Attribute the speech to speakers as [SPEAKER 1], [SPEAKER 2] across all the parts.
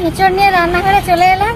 [SPEAKER 1] হিঁচড় নিয়ে রান্নাঘরে চলে এলাম।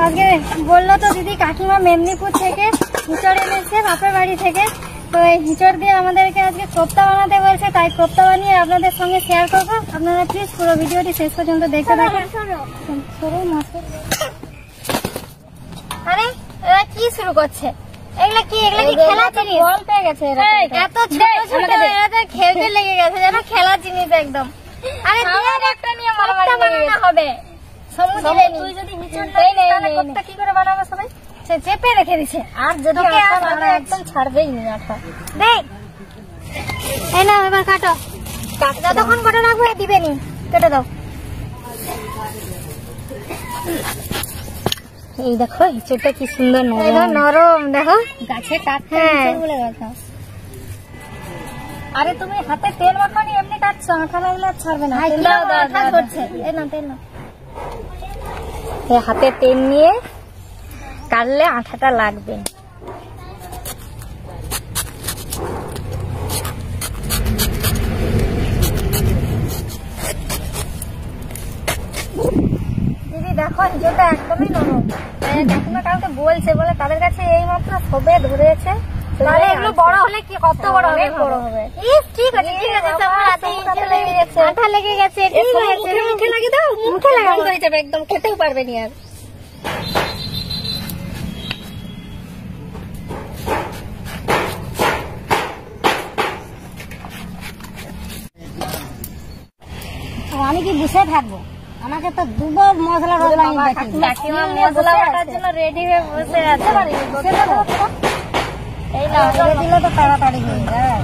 [SPEAKER 1] আজকে বললো তো দিদি কাকিমা মেদিনীপুর থেকে হিঁচড় এনেছে বাপের বাড়ি থেকে। তো এই হিঁচড় দিয়ে আমাদেরকে আজকে কোপ্তা বানাতে বলছে, তাই কোপ্তা বানিয়ে আপনাদের সঙ্গে শেয়ার করবো। আপনারা প্লিজ পুরো ভিডিওটি শেষ পর্যন্ত দেখতে থাকুন। আরে এরা কি শুরু করছে? এগুলা কি খেলা জিনিস? বল পেয়ে গেছে এত ছোট ছোট, এরা তো খেলতে লেগে গেছে যেন খেলা জিনিস একদম। আরে একটা নিয়ে মারামারি বানানো হবে। তুই যদি হিঁচড় তাহলে কোপ্তা কি করে বানাবে? সবাই সে চেপে রেখে দিছে, আর যদি একদম ছাড়বেই না আঠা। দেখ এই না, এবার কাটো। যতক্ষণ কাটো রাখবো দিবে নি, কেটে দাও। এই দেখো হিঁচড়টা কি সুন্দর নরম, দেখো গাছে কাটতে বলে গেছে। আরে তুমি হাতে তেল মাখানি এমনি কাটছো, আঠা লাগলে ছাড়বে না। হাতে তেল নিয়ে কাটলে আঠাটা লাগবে। দিদি দেখো হিঁচড়টা একদমই নরম। কাকিমা কাউকে বলছে, বলে তাদের কাছে এই মাত্র সবে ধরেছে, তাহলে এগুলো বড় হলে কি কত বড় হবে? বড় হবে। ঠিক আছে ঠিক আছে, আঠা লেগে গেছে। মুখে লাগিয়ে দাও, মুখে লাগানো হয়ে যাবে, একদম খেতেও পারবে না আর। আমি কি বসে থাকবো? আমাকে তো দুবার মশলা কাকিমা মশলা বাটার জন্য রেডি হয়ে বসে আছে। এই না দিলে তো তাড়াতাড়ি হয়ে যায়।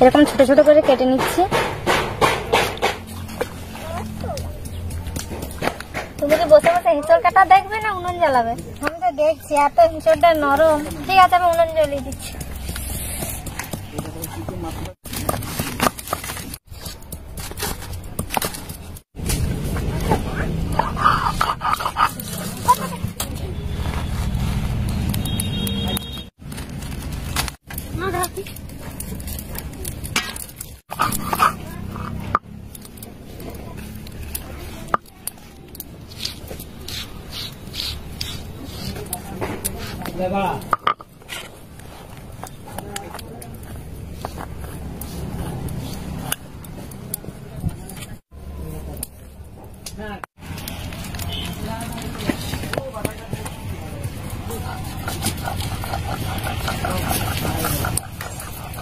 [SPEAKER 1] এরকম ছোট ছোট করে কেটে নিচ্ছি। তুমি কি বসে বসে হিঁচড় কাটা দেখবে না উনুন জ্বালাবে? আমি তো দেখছি এত হিঁচড়টা নরম। ঠিক আছে, আমি উনুন জ্বালিয়ে দিচ্ছি।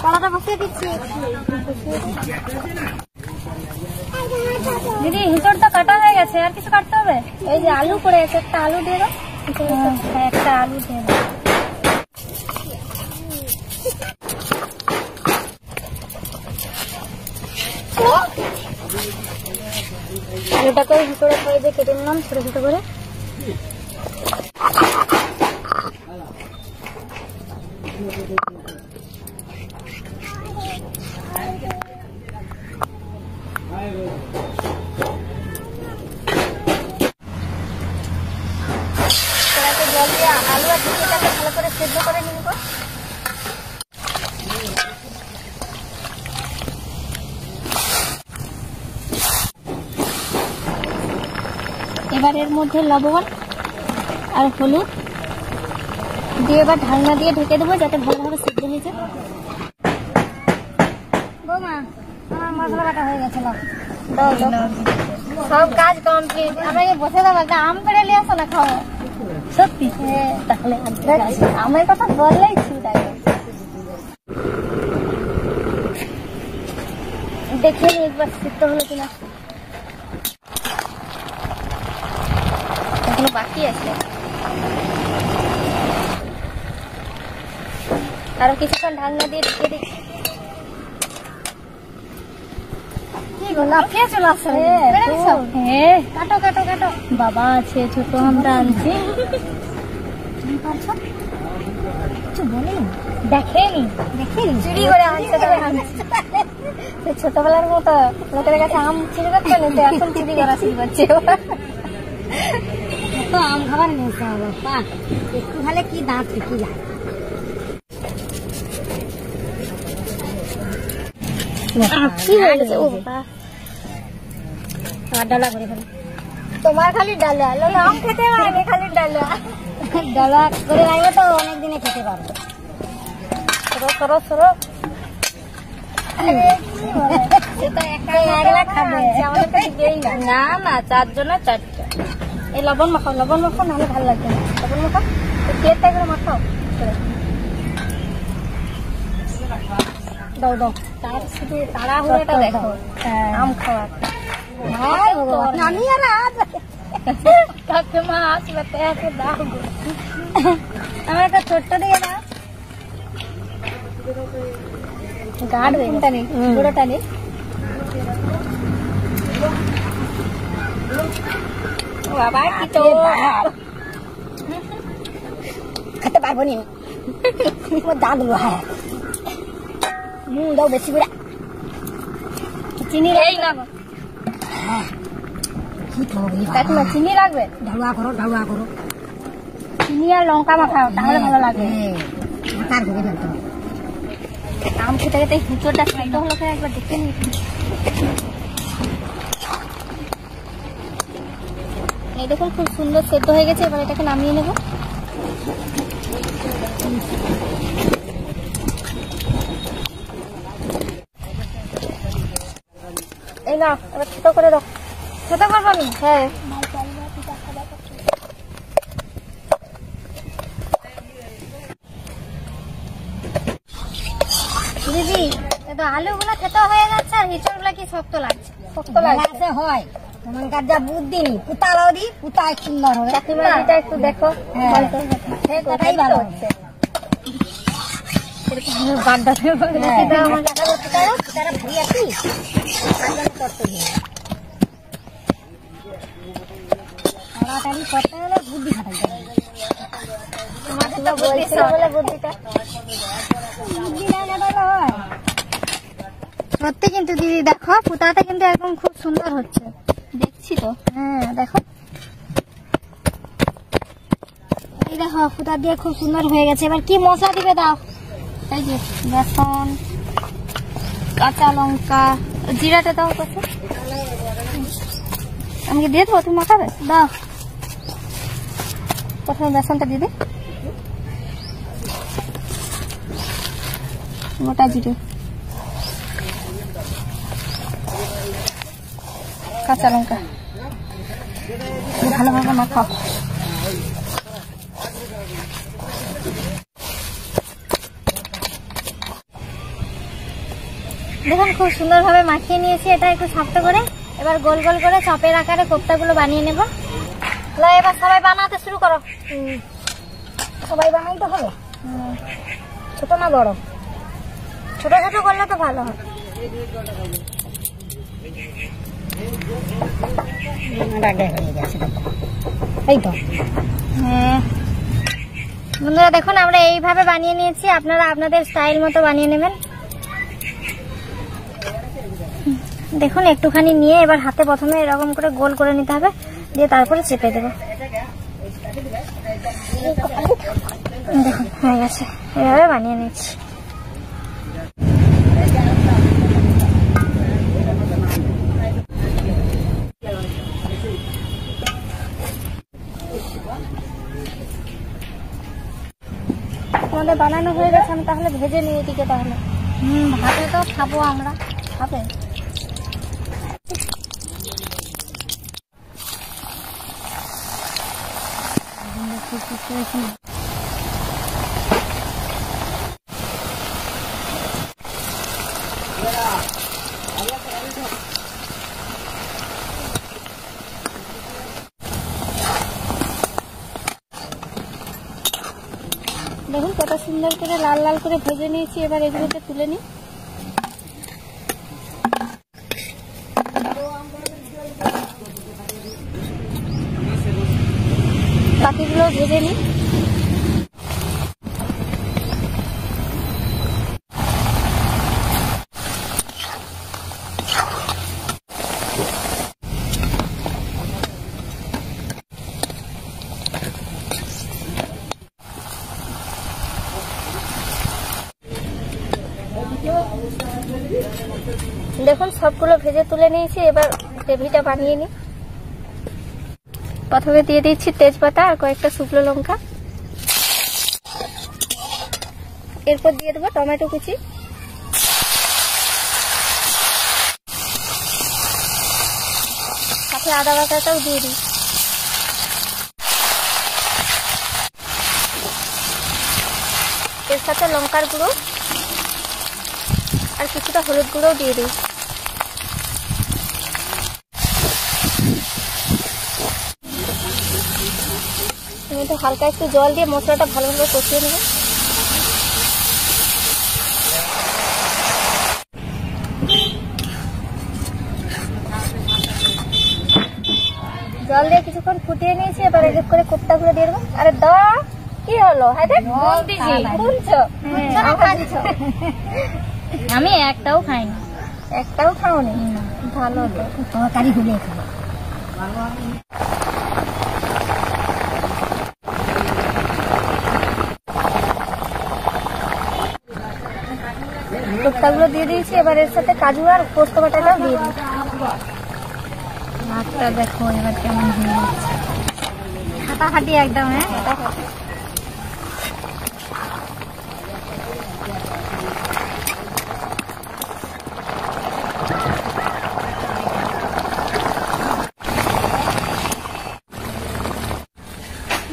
[SPEAKER 1] কড়াটা বসিয়ে দিচ্ছি। দিদি হিঁচড়টা কাটা হয়ে গেছে, আর কিছু কাটতে হবে? এই যে আলু পড়ে গেছে, একটা আলু দিয়ে দাও। একটা আলু দিয়ে দাও। আলুটাকে হিঁচড়ে সাইজে কেটে নিলাম ছোট ছোট করে। জল দিয়ে আলু আর ডিমটাকে ভালো করে সেদ্ধ করে নিব। এবার এর মধ্যে লবণ আর হলুদ দিয়ে এবার ঢাকনা দিয়ে ঢেকে দেবো, যাতে ভালোভাবে সিদ্ধ হয়ে যায়। বৌমা, আমার মশলা বাটা হয়ে গেছে। সব কাজ কমপ্লিট। আমাকে বসে দেবো, একটা আম পেড়ে নিয়ে আসো না, খাবো। সত্যি? তাহলে আমের কথা বললেই দেখে নি একবার সিদ্ধ হলো কিনা। এখনো বাকি আছে, আরো কিছুক্ষণ ঢাকনা দিয়ে ঢেকে দিচ্ছি। লাফিয়ে চলে আসছে। কাটো কাটো কাটো। বাবা আছে, ছোট আমরা আনছি। কিছু বলে দেখেনি, চুরি করে আনছে। ছোটবেলার মতো লোকের কাছে আম চুরি করতে, এখন চুরি করা শুরু করছে।
[SPEAKER 2] তো আম খাবার নিয়েছে বাবা, একটু ভালো কি দাঁত কি যায়।
[SPEAKER 1] কি হয়েছে ও বাবা,
[SPEAKER 2] ডালা করে ফেলে।
[SPEAKER 1] তোমার খালি ডালা, আম খেতে পারবে খালি ডালা।
[SPEAKER 2] ডালা করে রাখলে তো অনেকদিনে খেতে পারবো।
[SPEAKER 1] সরো সরো সরো। না না, 4 জনের 4টা। এই লবণ মাখাও, লবণ মাখাও, নাহলে ভালো লাগবে না। লবণ মাখাও, তেলটা করে মাখাও। দাও দাও, তার শুধু তাড়াহুড়োটা দেখো আম খাওয়ার।
[SPEAKER 2] আমি আর
[SPEAKER 1] কাকিমা আসবে, দাও আমার একটা ছোট্ট দিয়ে দাও। গাঢ় কোনটা নেই, পুরোটা নেই। বাবা কি তো
[SPEAKER 2] খেতে পারবো নি, দাঁতগুলো। হ্যাঁ দাও বেশি করে
[SPEAKER 1] চিনি লাগবে না। কাকিমা চিনি লাগবে,
[SPEAKER 2] ঢালুয়া করো, ঢালুয়া করো।
[SPEAKER 1] চিনি আর লঙ্কা মাখাও, তাহলে ভালো লাগবে।
[SPEAKER 2] তার করে ফেলতে হবে।
[SPEAKER 1] আম খেতে খেতে হিঁচড়টা সেদ্ধ হলো কিনা একবার দেখে নিই। এই দেখুন খুব সুন্দর সেদ্ধ হয়ে গেছে। এবার এটাকে নামিয়ে নেব। এই নাও, এবার ছোট করে দাও। ছোট করবো আমি? হ্যাঁ। দিদি, এটা আলুগুলো খেতে হয়ে যাচ্ছে আর হিঁচড়গুলো কি শক্ত লাগছে? শক্ত লাগছে
[SPEAKER 2] হয়। তোমার যা বুদ্ধি নি, পুতালাও দি, পুতায় সুন্দর হবে।
[SPEAKER 1] এটা একটু দেখো,
[SPEAKER 2] কথাই ভালো হচ্ছে। তাড়াতাড়ি করতে হলে বুদ্ধি খাটাই যাবে।
[SPEAKER 1] সত্যি কিন্তু দিদি দেখো, পুতাটা কিন্তু একদম খুব সুন্দর হচ্ছে। দেখছি তো, হ্যাঁ দেখো, এই দেখো পুতা দিয়ে খুব সুন্দর হয়ে গেছে। এবার কি মশলা দিবে দাও? এই যে বেসন, কাঁচা লঙ্কা, জিরাটা দাও কত। আমাকে দিয়ে দেবো, তুমি মাখাবে? দাও, প্রথমে বেসনটা দিয়ে দে। গোটা জিরে, কাঁচা লঙ্কা, ভালোভাবে মাখাও। দেখুন খুব সুন্দরভাবে মাখিয়ে নিয়েছি। এটা একটু শক্ত করে এবার গোল গোল করে চপের আকারে কোপ্তাগুলো বানিয়ে নেব। এবার সবাই বানাতে শুরু করো।
[SPEAKER 2] সবাই বানাইতে হবে, ছোট না বড়?
[SPEAKER 1] ছোট ছোট করলে তো ভালো হয়।
[SPEAKER 2] এই তো
[SPEAKER 1] হ্যাঁ বন্ধুরা, দেখুন আমরা এইভাবে বানিয়ে নিয়েছি। আপনারা আপনাদের স্টাইল মতো বানিয়ে নেবেন। দেখুন একটুখানি নিয়ে এবার হাতে প্রথমে এরকম করে গোল করে নিতে হবে, দিয়ে তারপরে চেপে দেবো। দেখুন হয়ে গেছে, এভাবে বানিয়ে নিচ্ছি। আমাদের বানানো হয়ে গেছে, আমি তাহলে ভেজে নিই এদিকে। তাহলে ভাতে তো খাবো আমরা, খাবে। দেখুন কত সুন্দর করে লাল লাল করে ভেজে নিয়েছি। এবার এগুলোকে তুলে নিই। বাকিগুলো ভেজে নিই। দেখুন সবগুলো ভেজে তুলে নিয়েছি, এবার গ্রেভিটা বানিয়ে নিই। প্রথমে দিয়ে দিচ্ছি তেজপাতা আর কয়েকটা শুকনো লঙ্কা, এরপর দিয়ে দেবো টমেটো কুচি, সাথে আদা বাটাটাও দিয়ে দিই। এর সাথে লঙ্কার গুঁড়ো আর কিছুটা হলুদ গুঁড়োও দিয়ে দিই। তো হালকা একটু জল দিয়ে মশলাটা ভালোভাবে কষিয়ে নেব। জল দিয়ে কিছুক্ষণ ফুটিয়ে নিয়েছি, এবার এক এক করে কোপ্তাগুলো দিয়ে দেবো। আরে দা কি হলো? হ্যাঁ আমি একটাও খাইনি। একটাও খাওনি? ভালো তো,
[SPEAKER 2] তরকারি হলে খাবো।
[SPEAKER 1] কোপ্তাগুলো দিয়ে দিয়েছি, এবার এর সাথে কাজু আর পোস্ত বাটাটাও দিয়ে দিই। ভাতটা দেখো এবার কেমন হয়ে যাচ্ছে, ফাটাফাটি একদম। হ্যাঁ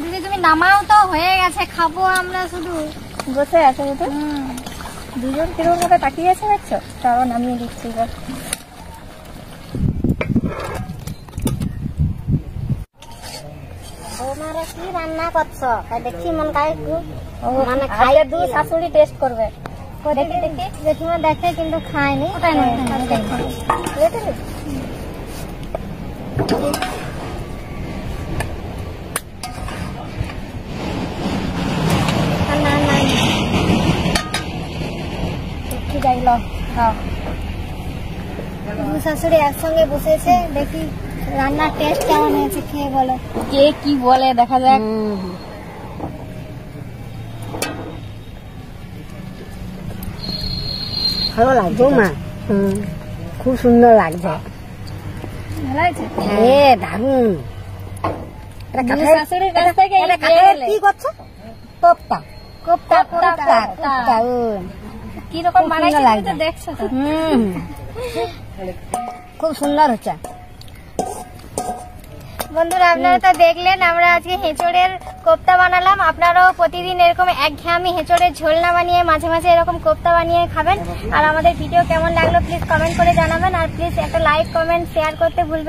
[SPEAKER 1] দিদি তুমি নামাও তো, হয়ে গেছে, খাবো আমরা। শুধু বসে আছে তো, দুজন কিরকম ভাবে তাকিয়ে আছে দেখছো? তাও নামিয়ে দিচ্ছি এবার।
[SPEAKER 2] ওনারা কি রান্না করছো দেখি মন কায়
[SPEAKER 1] মানে খাইয়ে দু শাশুড়ি টেস্ট করবে। দেখি দেখি জেঠিমা দেখে কিন্তু খায়নি। ওটাই নয় শাশুড়ি একসঙ্গে বসেছে, দেখি রান্নার টেস্ট কেমন হয়েছে, খেয়ে বলো। কে কি বলে দেখা যাক।
[SPEAKER 2] ভালো লাগছে মা, খুব সুন্দর লাগছে।
[SPEAKER 1] ভালো হয়েছে?
[SPEAKER 2] দারুন।
[SPEAKER 1] শাশুড়ির কাছ থেকে
[SPEAKER 2] কি করছো? কোপ্তা
[SPEAKER 1] কোপ্তা
[SPEAKER 2] কোপ্তা
[SPEAKER 1] কিরকম বানাইছে
[SPEAKER 2] লাগছে
[SPEAKER 1] দেখছো তো?
[SPEAKER 2] খুব সুন্দর হচ্ছে।
[SPEAKER 1] বন্ধুরা আপনারা তো দেখলেন আমরা আজকে হেঁচড়ের কোপ্তা বানালাম। আপনারাও প্রতিদিন এরকম একঘেয়েমি হেঁচড়ের ঝোল না বানিয়ে মাঝে মাঝে এরকম কোপ্তা বানিয়ে খাবেন। আর আমাদের ভিডিও কেমন লাগলো প্লিজ কমেন্ট করে জানাবেন, আর প্লিজ একটা লাইক কমেন্ট শেয়ার করতে ভুলবেন।